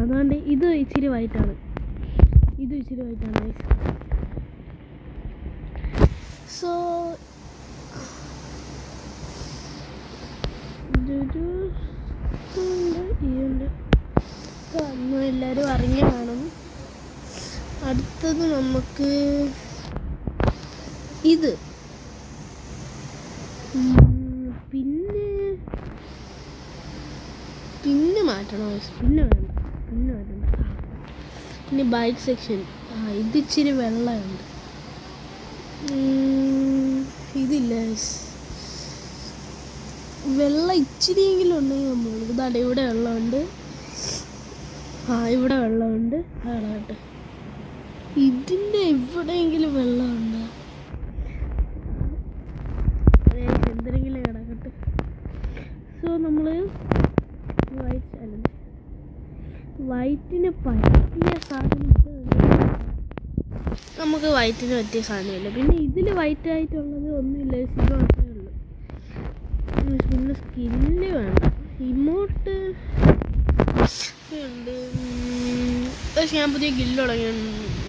അതുകൊണ്ട് ഇത് ഇച്ചിരി വൈറ്റാണ്, ഇത് ഇച്ചിരി വൈറ്റാണ്. സോ അന്ന് എല്ലാവരും അറിഞ്ഞു കാണും. അടുത്തത് നമുക്ക് ഇത്, പിന്നെ മാറ്റണോ? പിന്നെ വേണ്ട, പിന്നെ വേണ്ട. ഇനി ബൈക്ക് സെക്ഷൻ. ഇത് ഇച്ചിരി വെള്ളമുണ്ട്, ഇതില്ല. വെള്ളം ഇച്ചിരിയെങ്കിലും ഉണ്ടെങ്കിൽ നമ്മൾ ഇതാണ്ട് ഇവിടെ വെള്ളമുണ്ട്, ഇവിടെ വെള്ളമുണ്ട്. ആടാട്ടെ, ഇതിൻ്റെ എവിടെയെങ്കിലും വെള്ളമുണ്ട്, എന്തെങ്കിലും കിടക്കട്ടെ. സോ നമ്മൾ വൈറ്റിന് പറ്റിയ സാധനം നമുക്ക് വൈറ്റിന് പറ്റിയ സാധനമില്ല. പിന്നെ ഇതിൽ വൈറ്റായിട്ടുള്ളത് ഒന്നുമില്ല, ഇത് മാത്രമേ ഉള്ളൂ. പിന്നെ സ്കിന്നിൽ വേണ്ട, ഇമോട്ട് ഉണ്ട്. പക്ഷെ ഞാൻ പുതിയ ഗില്ല് തുടങ്ങിയിട്ടുണ്ട്,